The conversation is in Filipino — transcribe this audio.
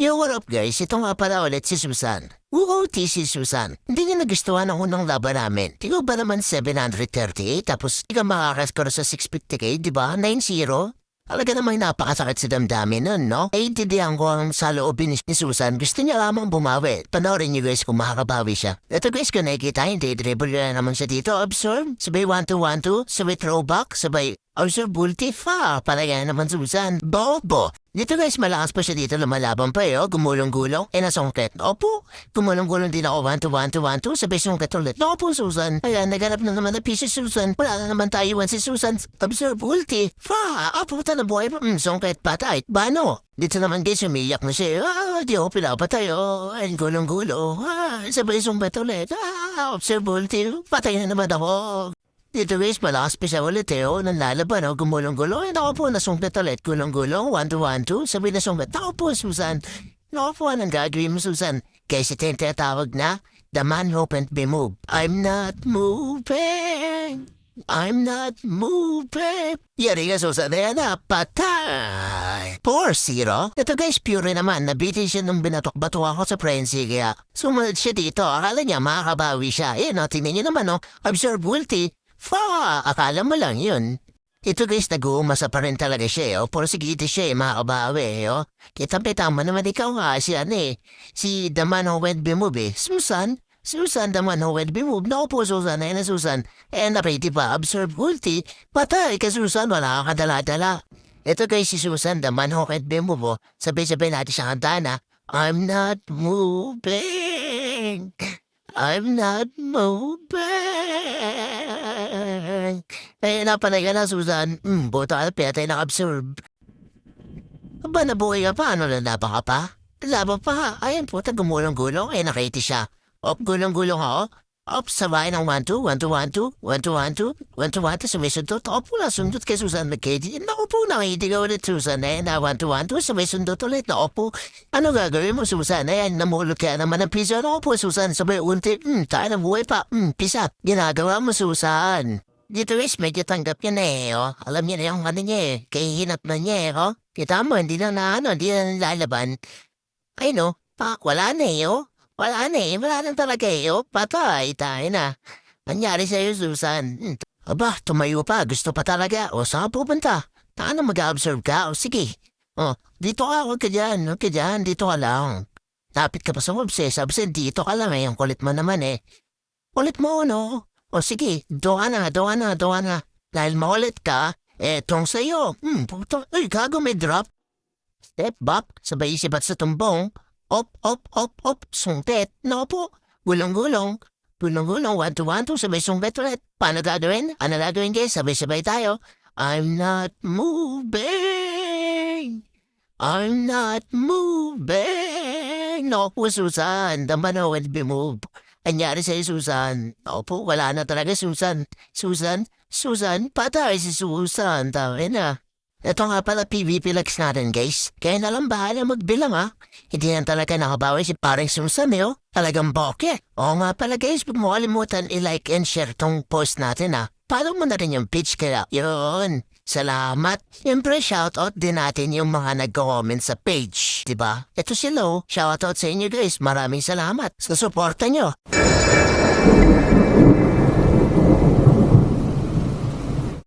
Yo, what up guys? Ito nga pala ulit si Susan. UOT si Susan. Hindi niya nagustuhan ang unang laban namin. Di ko ba naman 738 tapos di ka makakaskoro sa 650k, di ba? 9-0? Talaga namang napakasakit sa damdamin nun, no? Naiintindihan ko ang saloobin ni Susan. Gusto niya lamang bumawi. Panoorin niyo guys kung makakabawi siya. Ito guys, kung nakikita, hindi dribble na naman siya dito. Absorb, sabay 1-2-1-2, sabay throwback, sabay absorb ulti fa. Palagay naman Susan. Bobo. Dito guys, malakas pa siya dito, lumalaban pa gumulong-gulong, nasungkit. Opo, gumulong-gulong din ako 1-2-1-2-1-2, sabay sungkit ulit. Opo, Susan. Ayan, naganap na naman na piece si Susan. Wala na naman tayo si Susan. Observe ulti. Fa, puta na buhay pa. Sungkit patay. Bano? Dito naman guys, umiyak na siya. Di ako pinapatay. Ay, gulong-gulo. Sabay sungkit ulit. Observe ulti. Patay na naman ako. Dito guys, malakas pa siya ulit nanlalaban gumulong-gulong. Ako po, nasungkit ulit, gulong-gulong, 1-2-1-2, sabi nasungkit. Ako po, Susan. Ako po, anong gagawin mo, Susan? Guys, ito yung tinatawag na, the man who can't be moved. I'm not moving. I'm not moving. Yari ka, Susan, patay. 4-0. Ito guys, pure naman, nabitin siya nung binatok-bato ako sa frenzy, kaya sumunod siya dito. Akala niya makakabawi siya. Tingnan niyo naman, observe ulti. Akala mo lang yun. Ito guys, nag-uumasa pa rin talaga siya, Porsigiti siya, makakabawi, Kita-pita mo naman ikaw nga, si si The Man Who Went Be Move, Susan, The Man Who Went Be Move. Naku po, Susan, na Susan. Napiti pa, observe ulti. Patay ka, Susan, wala ka kadala-dala. Ito guys, si Susan, The Man Who Went Be Move, Sabay-sabay natin siya kanta na, I'm not moving. I'm not moving. Napanay ka na, Susan. Buto ka na pinatay naka-absorb. Aba, nabuhay ka pa? Ano, lalaban ka pa? Lalaban pa. Ayan po, gumulong-gulong. Nakiti siya. Gulong-gulong ako. Sabay ng 1-2, 1-2-1-2, 1-2-1-2, 1-2-1-2, sumisundot. Na sundot kay Susan McKady. Naku po, nakiti ka ulit, Susan. Na 1-2-1-2, sumisundot ulit. Naku po, ano gagawin mo, Susan? Namulot ka naman ng piso. Naku po, Susan, sabay unti. Tayo na buhay pa. Pisa. Ginagawa mo, Susan. Dito guys, medyo tanggap niya na Alam niya na yung ano niya Kahihinap na niya Kita mo, hindi na lalaban. Ay wala na Wala na wala na talaga Patay, tayo na. Nangyari sa'yo, Susan. Aba, tumayo pa, gusto pa talaga. Saan pupunta? Taano mag-observe ka? Sige. Dito ka, huwag ka dyan, dito ka lang. Lapit ka pa sa obses, dito ka lang ang kulit mo naman Kulit mo, sige, doa na. Dahil maulit ka, tong sa'yo. Ay, gago may drop. Step back, sabay isip at sa tumbong. Op, sungkit. Po, gulong-gulong. Gulong-gulong, 1-2-1-2, sabay sungkit ulit. Paano gagawin? Ano gagawin guys? Sabay-sabay tayo. I'm not moving. I'm not moving. Po, Susan, the man who will be moved. Anyari sa'yo, Susan. Po, wala na talaga, Susan. Susan, patay si Susan. Tawin na. Ito nga pala PvP Lex natin guys. Kaya nalang bahala magbilang Hindi na talaga nakabawi si paring Susan Talagang boke. Oo nga pala guys, huwag mo kalimutan i-like and share tong post natin Follow mo na rin yung page kaya. Yun. Salamat. Siyempre shoutout din natin yung mga nag-comment sa page. Diba? Ito si Lo. Shoutout sa inyo guys. Maraming salamat sa suporta nyo.